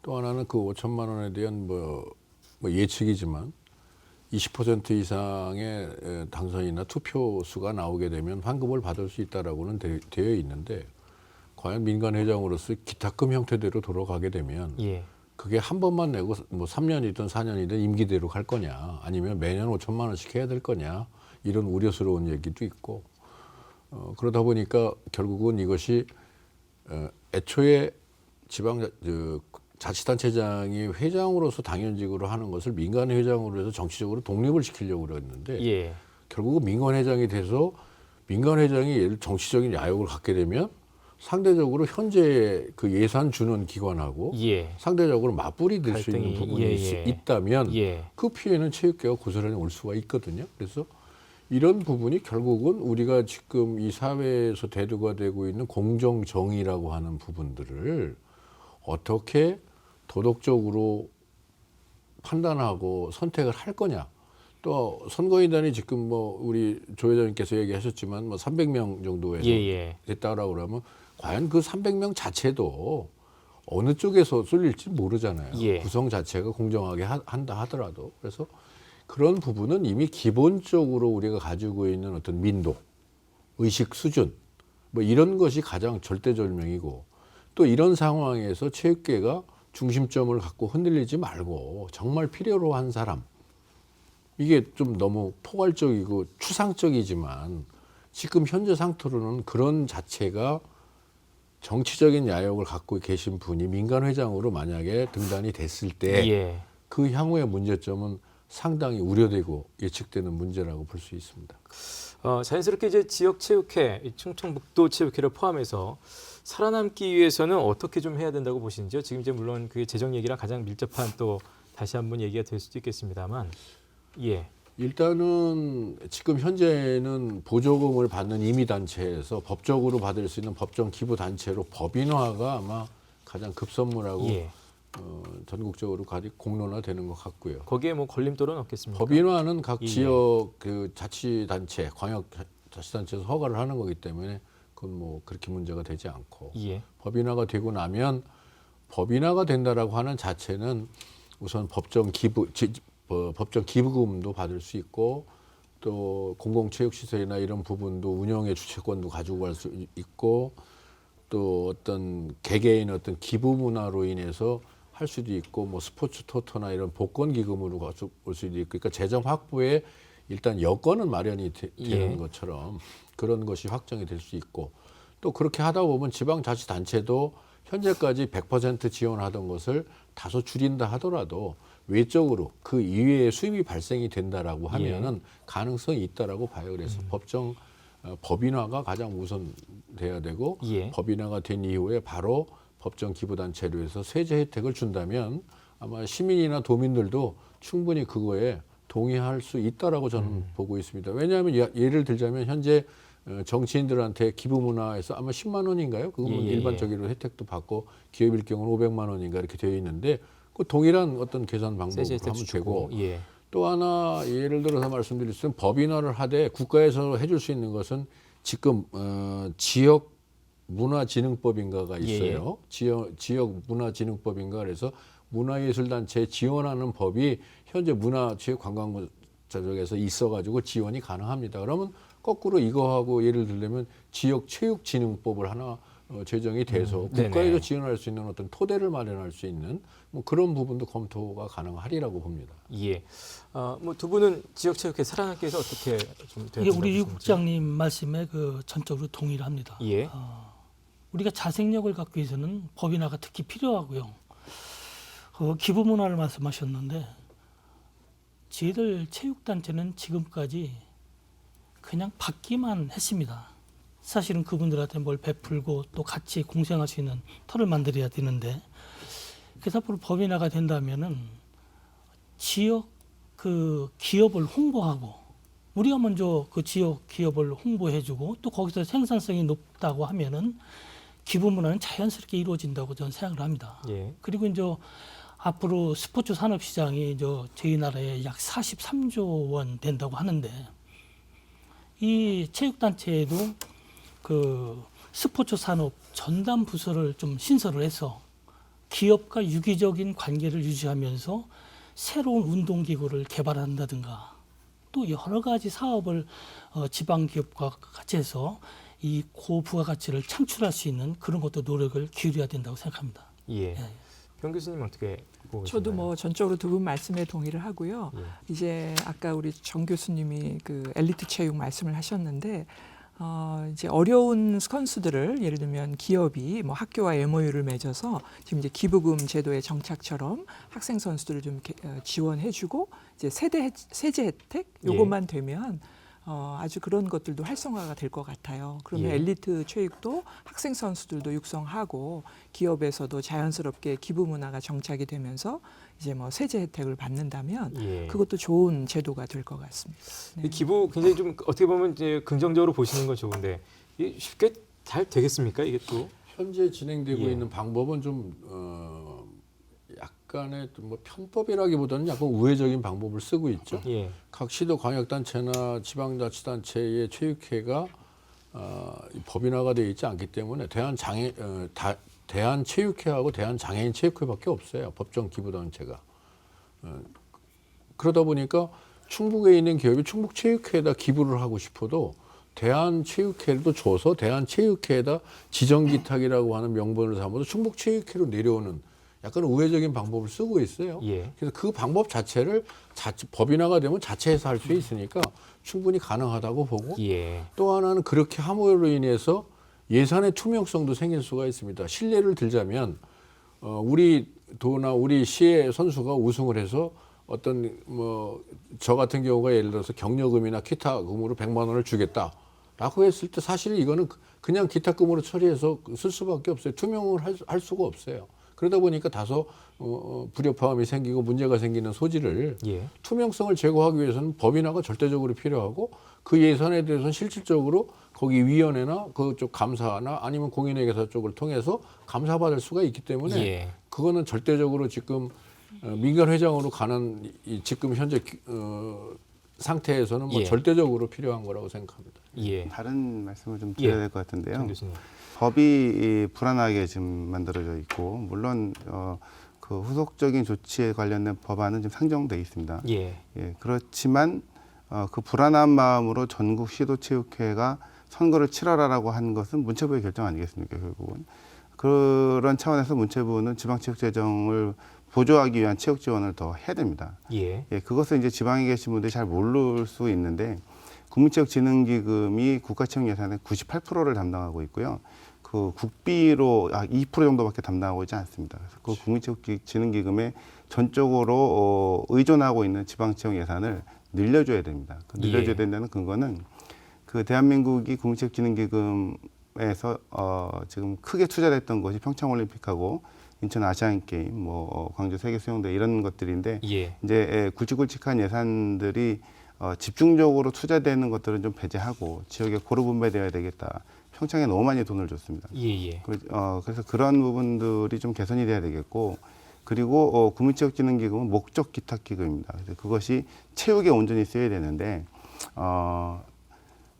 또 하나는 그 5천만 원에 대한 뭐 예측이지만 20% 이상의 당선이나 투표 수가 나오게 되면 환급을 받을 수 있다라고는 되어 있는데 과연 민간 회장으로서 기탁금 형태대로 돌아가게 되면 그게 한 번만 내고 뭐 3년이든 4년이든 임기대로 갈 거냐 아니면 매년 5천만 원씩 해야 될 거냐 이런 우려스러운 얘기도 있고 그러다 보니까 결국은 이것이 애초에 자치단체장이 회장으로서 당연직으로 하는 것을 민간 회장으로 해서 정치적으로 독립을 시키려고 그랬는데 결국은 민간 회장이 돼서 민간 회장이 정치적인 야욕을 갖게 되면 상대적으로 현재 그 예산 주는 기관하고 상대적으로 맞불이 될 수 있는 부분이 있다면 그 피해는 체육계가 고스란히 올 수가 있거든요. 그래서 이런 부분이 결국은 우리가 지금 이 사회에서 대두가 되고 있는 공정정의라고 하는 부분들을 어떻게 도덕적으로 판단하고 선택을 할 거냐. 또 선거인단이 지금 뭐 우리 조 회장님께서 얘기하셨지만 뭐 300명 정도에서 됐다라고 그러면 과연 그 300명 자체도 어느 쪽에서 쏠릴지 모르잖아요. 구성 자체가 공정하게 한다 하더라도. 그래서 그런 부분은 이미 기본적으로 우리가 가지고 있는 어떤 민도, 의식 수준 뭐 이런 것이 가장 절대절명이고, 또 이런 상황에서 체육계가 중심점을 갖고 흔들리지 말고 정말 필요로 한 사람, 이게 좀 너무 포괄적이고 추상적이지만 지금 현재 상태로는 그런 자체가 정치적인 야욕을 갖고 계신 분이 민간회장으로 만약에 등단이 됐을 때 그 예. 향후의 문제점은 상당히 우려되고 예측되는 문제라고 볼 수 있습니다. 자연스럽게 이제 지역 체육회, 이 충청북도 체육회를 포함해서 살아남기 위해서는 어떻게 좀 해야 된다고 보시는지요? 지금 이제 물론 그게 재정 얘기랑 가장 밀접한 또 다시 한번 얘기가 될 수도 있겠습니다만, 예. 일단은 지금 현재는 보조금을 받는 임의단체에서 법적으로 받을 수 있는 법정 기부단체로 법인화가 아마 가장 급선무라고 예. 전국적으로 공론화되는 것 같고요. 거기에 뭐 걸림돌은 없겠습니까? 법인화는 각 예. 지역 그 자치단체, 광역자치단체에서 허가를 하는 거기 때문에 그건 뭐 그렇게 문제가 되지 않고, 예. 법인화가 되고 나면 법인화가 된다라고 하는 자체는 우선 법정 기부금도 받을 수 있고, 또 공공체육시설이나 이런 부분도 운영의 주체권도 가지고 갈 수 있고, 또 어떤 개개인 어떤 기부 문화로 인해서 할 수도 있고, 뭐 스포츠 토토나 이런 복권 기금으로 가지고 올 수도 있고, 그러니까 재정 확보에 일단 여건은 마련이 되는 예. 것처럼 그런 것이 확정이 될 수 있고, 또 그렇게 하다 보면 지방자치단체도 현재까지 100% 지원하던 것을 다소 줄인다 하더라도 외적으로 그 이외에 수입이 발생이 된다라고 하면은 가능성이 있다라고 봐요. 그래서 법인화가 가장 우선돼야 되고, 예. 법인화가 된 이후에 바로 법정 기부단체로 해서 세제 혜택을 준다면 아마 시민이나 도민들도 충분히 그거에 동의할 수 있다라고 저는 보고 있습니다. 왜냐하면 예를 들자면 현재 정치인들한테 기부 문화에서 아마 10만 원인가요? 그거는 예, 예, 일반적으로 혜택도 받고, 기업일 경우는 500만 원인가 이렇게 되어 있는데, 그 동일한 어떤 계산 방법으로 세제 혜택 하면 주고. 되고, 예. 또 하나 예를 들어서 말씀드리면 법인화를 하되 국가에서 해줄 수 있는 것은 지금 지역 문화진흥법인가가 있어요. 지역 문화진흥법인가, 그래서 문화예술단체에 지원하는 법이 현재 문화체육관광부 쪽에서 있어가지고 지원이 가능합니다. 그러면 거꾸로 이거하고 예를 들면 지역체육진흥법을 하나 제정이 돼서 국가에서 네네. 지원할 수 있는 어떤 토대를 마련할 수 있는 뭐 그런 부분도 검토가 가능하리라고 봅니다. 예. 뭐 두 분은 지역체육회 살아남기 위해서 어떻게 좀 돼야 이게 된다고 우리 유 보시는지? 국장님 말씀에 그 전적으로 동의를 합니다. 예. 우리가 자생력을 갖기 위해서는 법인화가 특히 필요하고요. 기부 문화를 말씀하셨는데, 저희들 체육단체는 지금까지 그냥 받기만 했습니다. 사실은 그분들한테 뭘 베풀고 또 같이 공생할 수 있는 터를 만들어야 되는데, 그래서 앞으로 법인화가 된다면은 지역 그 기업을 홍보하고, 우리가 먼저 그 지역 기업을 홍보해주고, 또 거기서 생산성이 높다고 하면은 기부 문화는 자연스럽게 이루어진다고 저는 생각을 합니다. 예. 그리고 이제 앞으로 스포츠 산업 시장이 저희 나라에 약 43조 원 된다고 하는데, 이 체육단체에도 그 스포츠 산업 전담 부서를 좀 신설을 해서 기업과 유기적인 관계를 유지하면서 새로운 운동기구를 개발한다든가, 또 여러 가지 사업을 지방 기업과 같이 해서 이 고부가가치를 창출할 수 있는 그런 것도 노력을 기울여야 된다고 생각합니다. 예. 예. 병 교수님 어떻게 보고 저도 계신가요? 뭐 전적으로 두 분 말씀에 동의를 하고요. 예. 이제 아까 우리 정 교수님이 그 엘리트 체육 말씀을 하셨는데, 이제 어려운 선수들을 예를 들면 기업이 뭐 학교와 MOU를 맺어서 지금 이제 기부금 제도의 정착처럼 학생 선수들을 좀 이렇게 지원해주고 이제 세제 혜택 요것만 되면 아주 그런 것들도 활성화가 될 것 같아요. 그러면 예. 엘리트 체육도 학생 선수들도 육성하고 기업에서도 자연스럽게 기부 문화가 정착이 되면서 이제 뭐 세제 혜택을 받는다면 예. 그것도 좋은 제도가 될 것 같습니다. 네. 이 기부 굉장히 좀 어떻게 보면 이제 긍정적으로 보시는 건 좋은데 이게 쉽게 잘 되겠습니까? 이게 또 현재 진행되고 예. 있는 방법은 좀 약간의 뭐 편법이라기보다는 약간 우회적인 방법을 쓰고 있죠. 예. 각 시도 광역단체나 지방자치단체의 체육회가 법인화가 되어 있지 않기 때문에 대한체육회하고 대한장애인체육회밖에 없어요. 법정 기부단체가. 그러다 보니까 충북에 있는 기업이 충북체육회에다 기부를 하고 싶어도 대한체육회도 줘서 대한체육회에다 지정기탁이라고 하는 명분을 삼아서 충북체육회로 내려오는 약간 우회적인 방법을 쓰고 있어요. 예. 그래서 그 방법 자체를 법인화가 되면 자체에서 할 수 있으니까 충분히 가능하다고 보고 예. 또 하나는 그렇게 함으로 인해서 예산의 투명성도 생길 수가 있습니다. 실례를 들자면 우리 도나 우리 시의 선수가 우승을 해서 어떤 뭐 저 같은 경우가 예를 들어서 격려금이나 기타금으로 100만 원을 주겠다라고 했을 때 사실 이거는 그냥 기타금으로 처리해서 쓸 수밖에 없어요. 투명을 할 수가 없어요. 그러다 보니까 다소 불협화음이 생기고 문제가 생기는 소지를 예. 투명성을 제고하기 위해서는 법인화가 절대적으로 필요하고 그 예산에 대해서는 실질적으로 거기 위원회나 그쪽 감사나 아니면 공인회계사 쪽을 통해서 감사받을 수가 있기 때문에 예. 그거는 절대적으로 지금 민간 회장으로 가는 이 지금 현재 상태에서는 뭐 예. 절대적으로 필요한 거라고 생각합니다. 예. 다른 말씀을 좀 드려야 예. 될 것 같은데요. 정 교수님. 법이 불안하게 지금 만들어져 있고 물론 그 후속적인 조치에 관련된 법안은 지금 상정돼 있습니다. 예. 예, 그렇지만 그 불안한 마음으로 전국 시도체육회가 선거를 치러라라고 한 것은 문체부의 결정 아니겠습니까? 결국은 그런 차원에서 문체부는 지방체육재정을 보조하기 위한 체육 지원을 더 해야 됩니다. 예. 예, 그것을 이제 지방에 계신 분들이 잘 모를 수 있는데 국민체육진흥기금이 국가체육 예산의 98%를 담당하고 있고요. 그 국비로 2% 정도밖에 담당하고 있지 않습니다. 그래서 그 국민체육진흥기금에 전적으로 의존하고 있는 지방체육 예산을 늘려줘야 됩니다. 그 늘려줘야 예. 된다는 근거는 그 대한민국이 국민체육진흥기금에서 지금 크게 투자됐던 것이 평창올림픽하고 인천 아시안게임, 뭐 광주 세계수영대 이런 것들인데 예. 이제 굵직굵직한 예산들이 집중적으로 투자되는 것들은 좀 배제하고 지역에 고루 분배되어야 되겠다. 평창에 너무 많이 돈을 줬습니다. 예. 그래서 그런 부분들이 좀 개선이 돼야 되겠고 그리고 국민체육진흥기금은 목적 기탁기금입니다. 그래서 그것이 체육에 온전히 쓰여야 되는데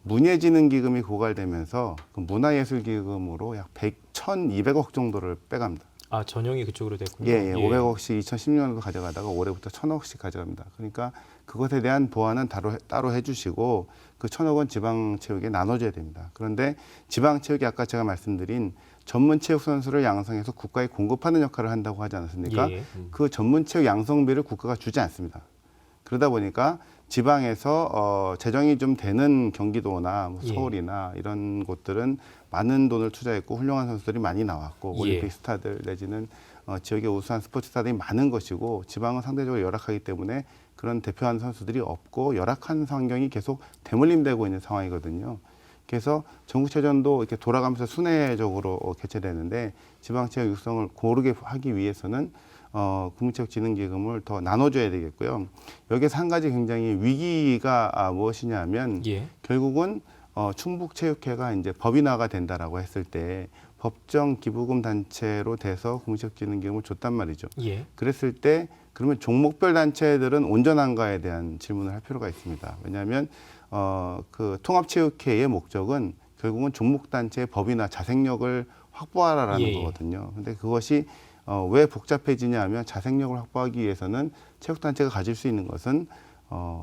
문예진흥기금이 고갈되면서 그 문화예술기금으로 약 1,200억 정도를 빼갑니다. 아, 전형이 그쪽으로 됐군요. 예. 500억씩 2010년도 가져가다가 올해부터 1,000억씩 가져갑니다. 그러니까 그것에 대한 보완은 따로 해주시고 그 1,000억은 지방체육에 나눠줘야 됩니다. 그런데 지방체육이 아까 제가 말씀드린 전문체육 선수를 양성해서 국가에 공급하는 역할을 한다고 하지 않았습니까? 예. 그 전문체육 양성비를 국가가 주지 않습니다. 그러다 보니까 지방에서 재정이 좀 되는 경기도나 뭐 예. 서울이나 이런 곳들은 많은 돈을 투자했고 훌륭한 선수들이 많이 나왔고 예. 올림픽 스타들 내지는 지역의 우수한 스포츠 스타들이 많은 것이고 지방은 상대적으로 열악하기 때문에 그런 대표하는 선수들이 없고 열악한 환경이 계속 대물림되고 있는 상황이거든요. 그래서 전국체전도 이렇게 돌아가면서 순회적으로 개최되는데 지방체육 육성을 고르게 하기 위해서는 국민체육진흥기금을 더 나눠줘야 되겠고요. 여기서 한 가지 굉장히 위기가 무엇이냐면 예. 결국은 충북체육회가 이제 법인화가 된다라고 했을 때 법정 기부금 단체로 돼서 국민체육진흥기금을 줬단 말이죠. 예. 그랬을 때 그러면 종목별 단체들은 온전한가에 대한 질문을 할 필요가 있습니다. 왜냐하면 그 통합체육회의 목적은 결국은 종목단체의 법인화 자생력을 확보하라라는 예. 거거든요. 근데 그것이 왜 복잡해지냐 하면 자생력을 확보하기 위해서는 체육단체가 가질 수 있는 것은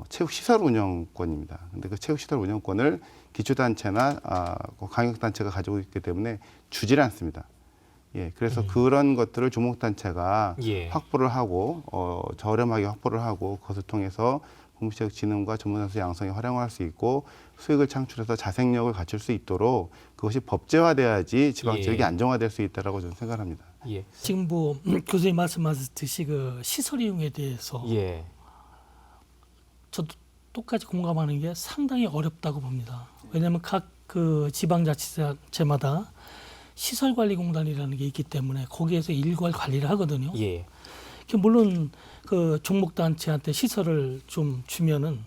체육시설 운영권입니다. 근데 그 체육시설 운영권을 기초단체나 광역단체가 가지고 있기 때문에 주질 않습니다. 예, 그래서 그런 것들을 종목단체가 예. 확보를 하고 저렴하게 확보를 하고 그것을 통해서 국민체육진흥과 전문선수 양성에 활용할 수 있고 수익을 창출해서 자생력을 갖출 수 있도록 그것이 법제화돼야지 지방체육이 예. 안정화될 수 있다라고 저는 생각합니다. 예. 지금 뭐 교수님 말씀하셨듯이 그 시설 이용에 대해서 예. 저도 똑같이 공감하는 게 상당히 어렵다고 봅니다. 왜냐하면 각 그 지방자치제마다 시설관리공단이라는 게 있기 때문에 거기에서 일괄 관리를 하거든요. 예. 물론 그 종목단체한테 시설을 좀 주면은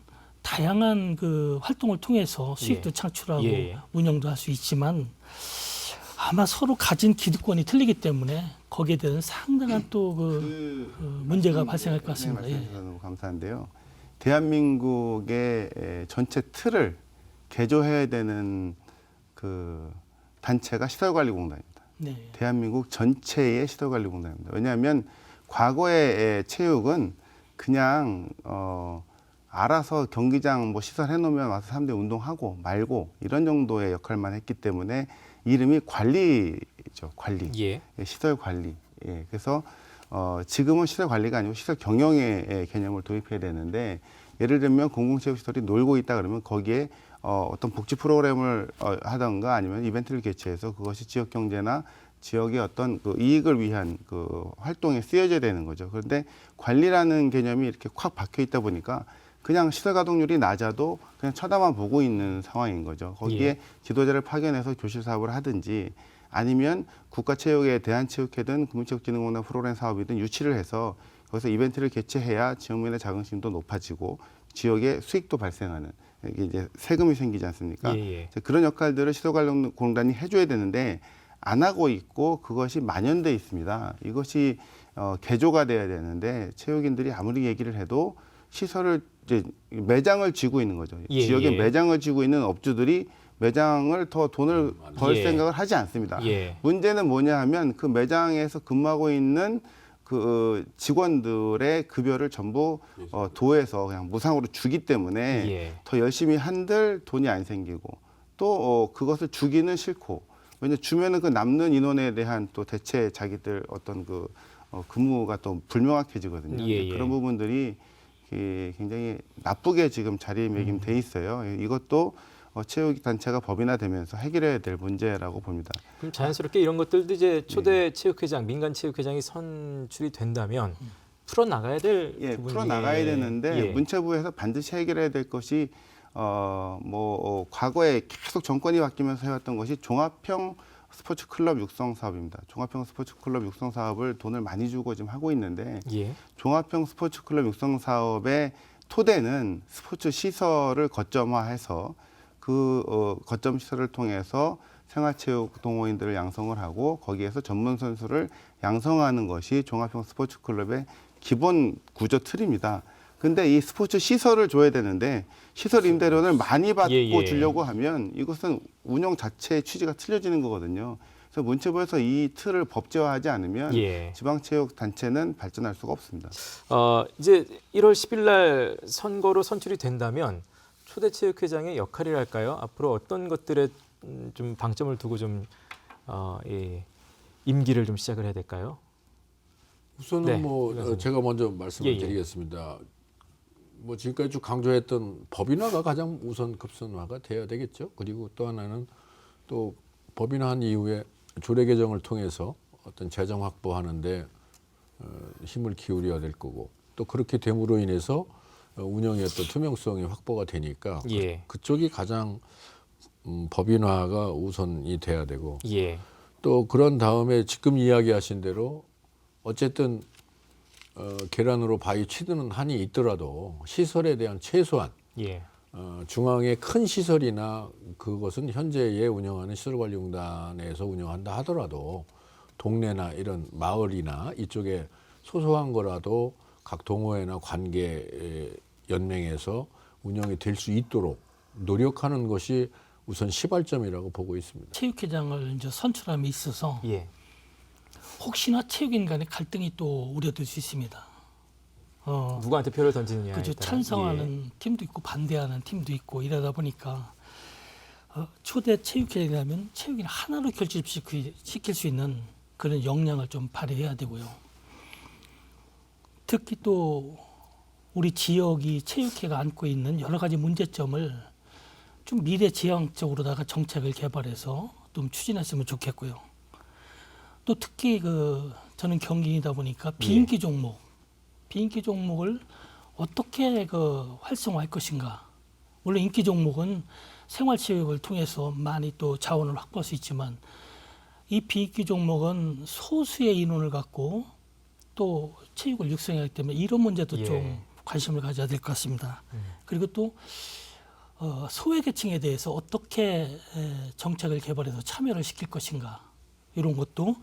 다양한 그 활동을 통해서 수익도 예. 창출하고 예. 운영도 할 수 있지만 아마 서로 가진 기득권이 틀리기 때문에 거기에 대한 상당한 또 그 문제가 발생할 것 같습니다. 말씀해 예. 주셔서 너무 감사한데요. 대한민국의 전체 틀을 개조해야 되는 그 단체가 시설관리공단입니다. 네. 대한민국 전체의 시설관리공단입니다. 왜냐하면 과거의 체육은 그냥 알아서 경기장 뭐 시설 해놓으면 와서 사람들이 운동하고 말고 이런 정도의 역할만 했기 때문에 이름이 관리죠. 관리. 예. 시설 관리. 예. 그래서 지금은 시설 관리가 아니고 시설 경영의 개념을 도입해야 되는데 예를 들면 공공체육시설이 놀고 있다 그러면 거기에 어떤 복지 프로그램을 하던가 아니면 이벤트를 개최해서 그것이 지역 경제나 지역의 어떤 그 이익을 위한 그 활동에 쓰여져야 되는 거죠. 그런데 관리라는 개념이 이렇게 콱 박혀 있다 보니까 그냥 시설 가동률이 낮아도 그냥 쳐다만 보고 있는 상황인 거죠. 거기에 예. 지도자를 파견해서 교실 사업을 하든지 아니면 국가체육회, 대한체육회든 국민체육진흥원의 프로그램 사업이든 유치를 해서 거기서 이벤트를 개최해야 지역민의 자긍심도 높아지고 지역에 수익도 발생하는 이게 이제 세금이 생기지 않습니까? 예. 그런 역할들을 시설관리공단이 해줘야 되는데 안 하고 있고 그것이 만연돼 있습니다. 이것이 개조가 돼야 되는데 체육인들이 아무리 얘기를 해도 시설을 이제 매장을 쥐고 있는 거죠. 예, 지역에 예. 매장을 쥐고 있는 업주들이 매장을 더 돈을 벌 예. 생각을 하지 않습니다. 예. 문제는 뭐냐 하면 그 매장에서 근무하고 있는 그 직원들의 급여를 전부 도에서 그냥 무상으로 주기 때문에 예. 더 열심히 한들 돈이 안 생기고 또 그것을 주기는 싫고 왜냐 주면은 그 남는 인원에 대한 또 대체 자기들 어떤 그 근무가 또 불명확해지거든요. 예, 예. 그런 부분들이 굉장히 나쁘게 지금 자리매김돼 있어요. 이것도 체육단체가 법인화되면서 해결해야 될 문제라고 봅니다. 그럼 자연스럽게 이런 것들도 이제 초대 체육회장, 민간 체육회장이 선출이 된다면 풀어 나가야 될 부분이 풀어 나가야 되는데 예. 문체부에서 반드시 해결해야 될 것이 과거에 계속 정권이 바뀌면서 해왔던 것이 종합형 스포츠 클럽 육성 사업입니다. 종합형 스포츠 클럽 육성 사업을 돈을 많이 주고 지금 하고 있는데 예. 종합형 스포츠 클럽 육성 사업의 토대는 스포츠 시설을 거점화해서 그 거점 시설을 통해서 생활체육 동호인들을 양성을 하고 거기에서 전문 선수를 양성하는 것이 종합형 스포츠 클럽의 기본 구조 틀입니다. 근데 이 스포츠 시설을 줘야 되는데 시설 임대료를 많이 받고 예. 주려고 하면 이것은 운영 자체의 취지가 틀려지는 거거든요. 그래서 문체부에서 이 틀을 법제화하지 않으면 예. 지방체육단체는 발전할 수가 없습니다. 이제 1월 10일 날 선거로 선출이 된다면 초대 체육회장의 역할이랄까요? 앞으로 어떤 것들에 좀 방점을 두고 좀 임기를 좀 시작을 해야 될까요? 우선은 네, 뭐 그래서. 제가 먼저 말씀을 예, 예. 드리겠습니다. 뭐 지금까지 쭉 강조했던 법인화가 가장 우선 급선화가 돼야 되겠죠. 그리고 또 하나는 또 법인화한 이후에 조례 개정을 통해서 어떤 재정 확보하는데 힘을 기울여야 될 거고 또 그렇게 됨으로 인해서 운영의 어떤 투명성이 확보가 되니까 예. 그쪽이 가장 법인화가 우선이 돼야 되고 예. 또 그런 다음에 지금 이야기하신 대로 어쨌든 계란으로 바위 치드는 한이 있더라도 시설에 대한 최소한 예. 중앙의 큰 시설이나 그것은 현재에 운영하는 시설관리공단에서 운영한다 하더라도 동네나 이런 마을이나 이쪽에 소소한 거라도 각 동호회나 관계 연맹에서 운영이 될 수 있도록 노력하는 것이 우선 시발점이라고 보고 있습니다. 체육회장을 이제 선출함에 있어서 예. 혹시나 체육인 간의 갈등이 또 우려될 수 있습니다. 누구한테 표를 던지느냐에 그죠. 따라. 찬성하는 팀도 있고 반대하는 팀도 있고 이러다 보니까 초대 체육회장이라면 체육인 하나로 결집시킬 수 있는 그런 역량을 좀 발휘해야 되고요. 특히 또 우리 지역이 체육회가 안고 있는 여러 가지 문제점을 좀 미래지향적으로다가 정책을 개발해서 좀 추진했으면 좋겠고요. 또 특히 저는 경기이다 보니까 비인기 종목을 어떻게 활성화할 것인가. 물론 인기 종목은 생활체육을 통해서 많이 또 자원을 확보할 수 있지만 이 비인기 종목은 소수의 인원을 갖고 또 체육을 육성해야 하기 때문에 이런 문제도 예. 좀 관심을 가져야 될 것 같습니다. 그리고 또 소외계층에 대해서 어떻게 정책을 개발해서 참여를 시킬 것인가 이런 것도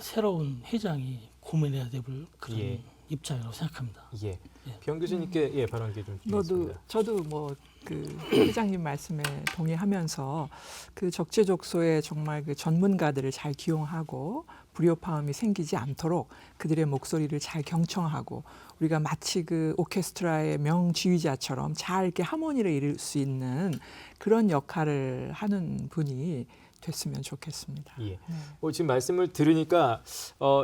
새로운 회장이 고민해야 될 그런 입장이라고 생각합니다. 예. 병 교수님께 발언 기회 좀 드리겠습니다. 저도 뭐 그 회장님 말씀에 동의하면서 그 적재적소에 정말 그 전문가들을 잘 기용하고 불협화음이 생기지 않도록 그들의 목소리를 잘 경청하고 우리가 마치 그 오케스트라의 명지휘자처럼 잘 이렇게 하모니를 이룰 수 있는 그런 역할을 하는 분이 됐으면 좋겠습니다. 예. 지금 말씀을 들으니까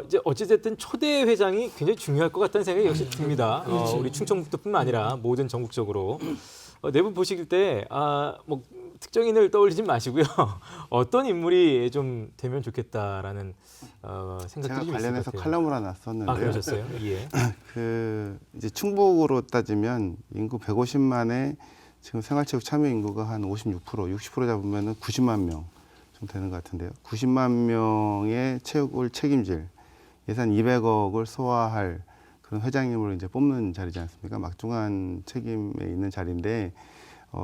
이제 어찌됐든 초대 회장이 굉장히 중요할 것 같다는 생각이 역시 듭니다. 우리 충청북도뿐만 아니라 모든 전국적으로 네 분 보실 때 뭐 특정인을 떠올리지 마시고요. 어떤 인물이 좀 되면 좋겠다라는 생각들이 제가 좀 있을 관련해서 것 같아요. 칼럼을 하나 썼는데요. 그러셨어요? 예. 그 이제 충북으로 따지면 인구 150만에 지금 생활체육 참여 인구가 한 56%, 60% 잡으면은 90만 명 정도 되는 것 같은데요. 90만 명의 체육을 책임질 예산 200억을 소화할 그런 회장님으로 이제 뽑는 자리지 않습니까? 막중한 책임에 있는 자리인데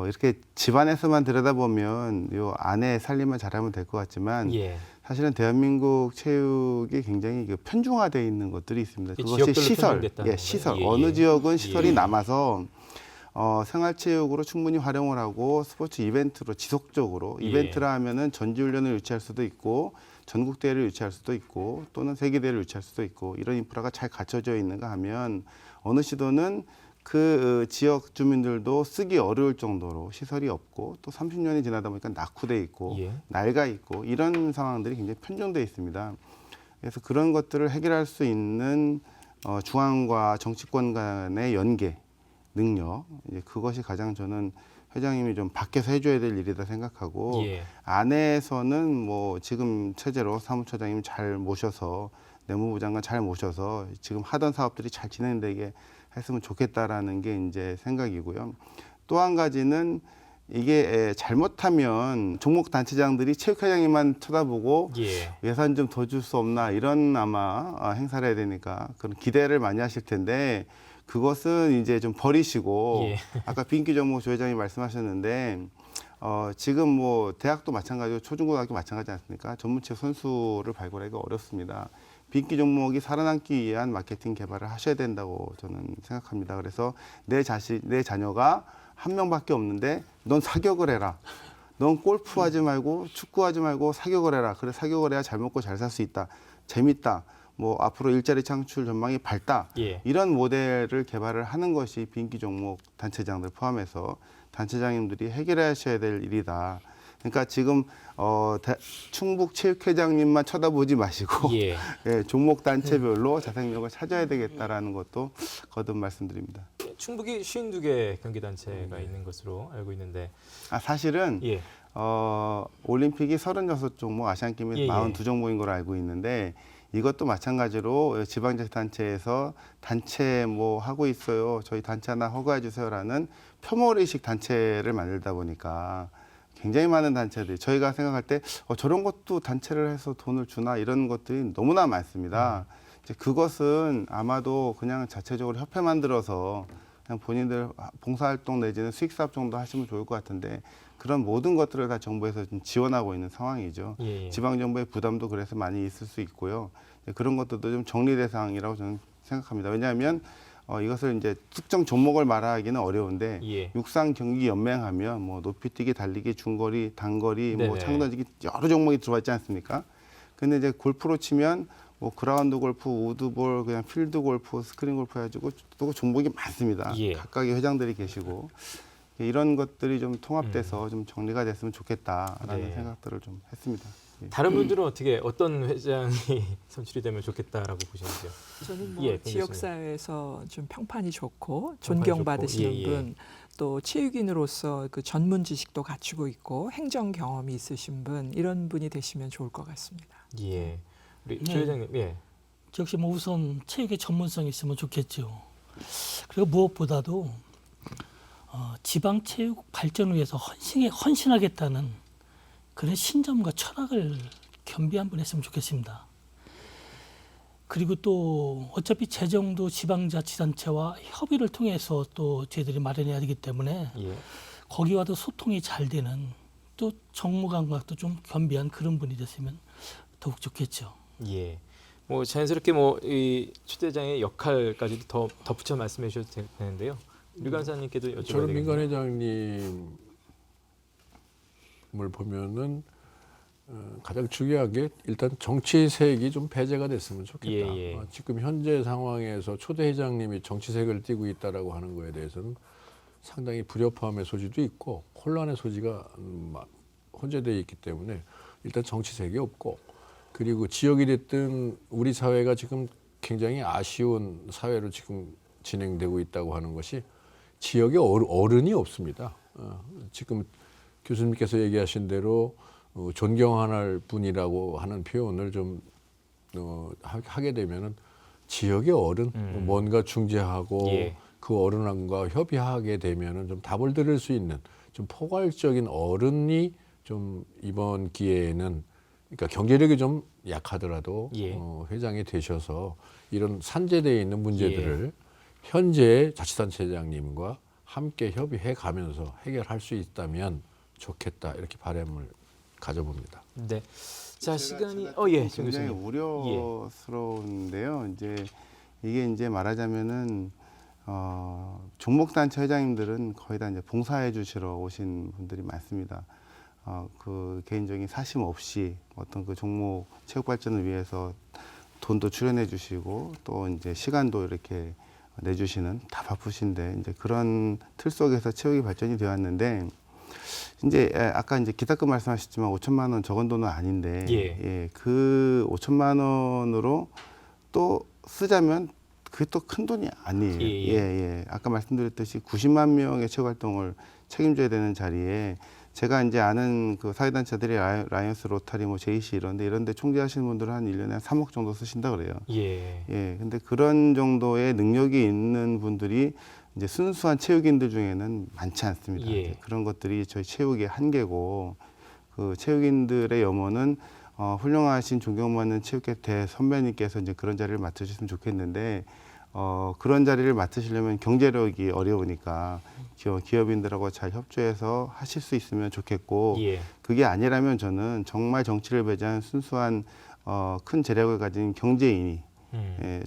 이렇게 집안에서만 들여다보면 요 안에 살림만 잘하면 될 것 같지만 예. 사실은 대한민국 체육이 굉장히 편중화되어 있는 것들이 있습니다. 이게 그것이 지역별로 시설, 편중됐다는 시설. 거예요? 예, 어느 예. 지역은 시설이 예. 남아서 생활체육으로 충분히 활용을 하고 스포츠 이벤트로 지속적으로 예. 이벤트라 하면은 전지훈련을 유치할 수도 있고 전국대회를 유치할 수도 있고 또는 세계대회를 유치할 수도 있고 이런 인프라가 잘 갖춰져 있는가 하면 어느 시도는 그 지역 주민들도 쓰기 어려울 정도로 시설이 없고 또 30년이 지나다 보니까 낙후돼 있고 예. 낡아 있고 이런 상황들이 굉장히 편중돼 있습니다. 그래서 그런 것들을 해결할 수 있는 중앙과 정치권 간의 연계 능력 이제 그것이 가장 저는 회장님이 좀 밖에서 해줘야 될 일이다 생각하고 예. 안에서는 뭐 지금 체제로 사무처장님 잘 모셔서 내무부 장관 잘 모셔서 지금 하던 사업들이 잘 진행되게 했으면 좋겠다라는 게 이제 생각이고요. 또 한 가지는 이게 잘못하면 종목 단체장들이 체육회장님만 쳐다보고 예. 예산 좀 더 줄 수 없나 이런 아마 행사를 해야 되니까 그런 기대를 많이 하실 텐데 그것은 이제 좀 버리시고 예. 아까 빈기 종목 조 회장이 말씀하셨는데 지금 뭐 대학도 마찬가지고 초중고등학교 마찬가지 않습니까? 전문체 선수를 발굴하기가 어렵습니다. 빈기 종목이 살아남기 위한 마케팅 개발을 하셔야 된다고 저는 생각합니다. 그래서 내 자녀가 한 명밖에 없는데 넌 사격을 해라. 넌 골프하지 말고 축구하지 말고 사격을 해라. 그래 사격을 해야 잘 먹고 잘 살 수 있다. 재밌다. 뭐 앞으로 일자리 창출 전망이 밝다. 예. 이런 모델을 개발을 하는 것이 빈기 종목 단체장들 포함해서 단체장님들이 해결하셔야 될 일이다. 그러니까 지금 충북 체육회장님만 쳐다보지 마시고 예. 예, 종목 단체별로 자생력을 찾아야 되겠다라는 것도 거듭 말씀드립니다. 충북이 52개 경기 단체가 있는 것으로 알고 있는데 사실은 예. 올림픽이 36종목, 아시안게임이 예, 예. 42종목인 걸로 알고 있는데 이것도 마찬가지로 지방자치단체에서 단체 뭐 하고 있어요. 저희 단체 하나 허가해 주세요라는 표몰의식 단체를 만들다 보니까 굉장히 많은 단체들이 저희가 생각할 때 저런 것도 단체를 해서 돈을 주나 이런 것들이 너무나 많습니다. 이제 그것은 아마도 그냥 자체적으로 협회 만들어서 그냥 본인들 봉사활동 내지는 수익사업 정도 하시면 좋을 것 같은데 그런 모든 것들을 다 정부에서 좀 지원하고 있는 상황이죠. 예. 지방정부의 부담도 그래서 많이 있을 수 있고요. 그런 것들도 좀 정리 대상이라고 저는 생각합니다. 왜냐하면 이것을 이제 특정 종목을 말하기는 어려운데 예. 육상 경기 연맹하면 뭐 높이뛰기, 달리기, 중거리, 단거리, 뭐 네네. 창던지기 여러 종목이 들어와 있지 않습니까? 근데 이제 골프로 치면 뭐 그라운드 골프, 우드볼, 그냥 필드 골프, 스크린 골프 해가지고 또 종목이 많습니다. 예. 각각의 회장들이 계시고 이런 것들이 좀 통합돼서 좀 정리가 됐으면 좋겠다라는 네. 생각들을 좀 했습니다. 예. 다른 분들은 어떤 회장이 선출이 되면 좋겠다라고 보시는지요? 저는 뭐 예, 지역사회에서 좀 평판이 좋고 평판이 존경받으시는 좋고, 예, 예. 분, 또 체육인으로서 그 전문 지식도 갖추고 있고 행정 경험이 있으신 분 이런 분이 되시면 좋을 것 같습니다. 예. 우리 네. 조 회장님, 예. 역시 뭐 우선 체육의 전문성이 있으면 좋겠죠. 그리고 무엇보다도 지방 체육 발전을 위해서 헌신하겠다는 그런 신념과 철학을 겸비 한번 했으면 좋겠습니다. 그리고 또 어차피 재정도 지방자치단체와 협의를 통해서 또 저희들이 마련해야 되기 때문에 예. 거기와도 소통이 잘 되는 또 정무감각도 좀 겸비한 그런 분이 됐으면 더욱 좋겠죠. 예. 뭐 자연스럽게 뭐 이 추대장의 역할까지도 더 덧붙여 말씀해 주셔도 되는데요. 류간사님께도 여쭤봐야 저는 되겠네요. 민간 회장님을 보면은 가장 중요한 게 일단 정치색이 좀 배제가 됐으면 좋겠다. 예. 지금 현재 상황에서 초대 회장님이 정치색을 띠고 있다라고 하는 거에 대해서는 상당히 불협화음의 소지도 있고 혼란의 소지가 혼재되어 있기 때문에 일단 정치색이 없고, 그리고 지역이 됐든 우리 사회가 지금 굉장히 아쉬운 사회로 지금 진행되고 있다고 하는 것이 지역에 어른이 없습니다. 지금 교수님께서 얘기하신 대로 존경할 분이라고 하는 표현을 좀 하게 되면은 지역의 어른, 뭔가 중재하고 예. 그 어른과 협의하게 되면은 좀 답을 들을 수 있는 좀 포괄적인 어른이 좀 이번 기회에는, 그러니까 경제력이 좀 약하더라도 예. 회장이 되셔서 이런 산재되어 있는 문제들을 현재 자치단체장님과 함께 협의해 가면서 해결할 수 있다면 좋겠다, 이렇게 바람을 가져봅니다. 네. 자, 시간이 굉장히 교수님. 우려스러운데요. 이게 이제 말하자면은 종목단체 회장님들은 거의 다 이제 봉사해 주시러 오신 분들이 많습니다. 그 개인적인 사심 없이 어떤 그 종목 체육 발전을 위해서 돈도 출연해 주시고 또 이제 시간도 이렇게 내주시는, 다 바쁘신데 이제 그런 틀 속에서 체육이 발전이 되었는데, 이제 아까 이제 기타금 말씀하셨지만 5천만 원 적은 돈은 아닌데, 그 5천만 원으로 또 쓰자면 그게 또 큰 돈이 아니에요. 아까 말씀드렸듯이 90만 명의 체육 활동을 책임져야 되는 자리에, 제가 이제 아는 그 사회단체들이 라이언스, 로타리, 뭐 JC 이런데 총재하시는 분들은 한 1년에 한 3억 정도 쓰신다 그래요. 근데 그런 정도의 능력이 있는 분들이 이제 순수한 체육인들 중에는 많지 않습니다. 이제 그런 것들이 저희 체육의 한계고, 그 체육인들의 염원은 훌륭하신 존경받는 체육계 대선배님께서 이제 그런 자리를 맡으셨으면 좋겠는데, 그런 자리를 맡으시려면 경제력이 어려우니까 기업인들하고 잘 협조해서 하실 수 있으면 좋겠고, 그게 아니라면 저는 정말 정치를 배제한 순수한 큰 재력을 가진 경제인이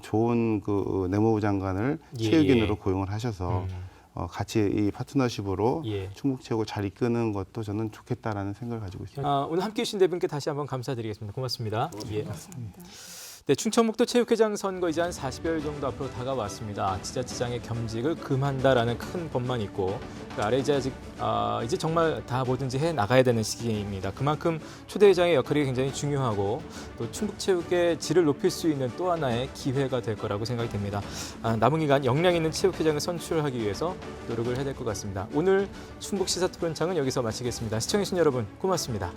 좋은 그 내무부 장관을 체육인으로 고용을 하셔서 같이 이 파트너십으로 충북체육을 잘 이끄는 것도 저는 좋겠다라는 생각을 가지고 있습니다. 오늘 함께해 주신 네 분께 다시 한번 감사드리겠습니다. 고맙습니다. 네, 충청북도 체육회장 선거 이제 한 40여일 정도 앞으로 다가왔습니다. 지자체장의 겸직을 금한다라는 큰 법만 있고, 그 아래 이제 이제 정말 다 뭐든지 해 나가야 되는 시기입니다. 그만큼 초대회장의 역할이 굉장히 중요하고 또 충북체육의 질을 높일 수 있는 또 하나의 기회가 될 거라고 생각이 됩니다. 남은 기간 역량 있는 체육회장을 선출하기 위해서 노력을 해야 될 것 같습니다. 오늘 충북시사토론창은 여기서 마치겠습니다. 시청해주신 여러분 고맙습니다.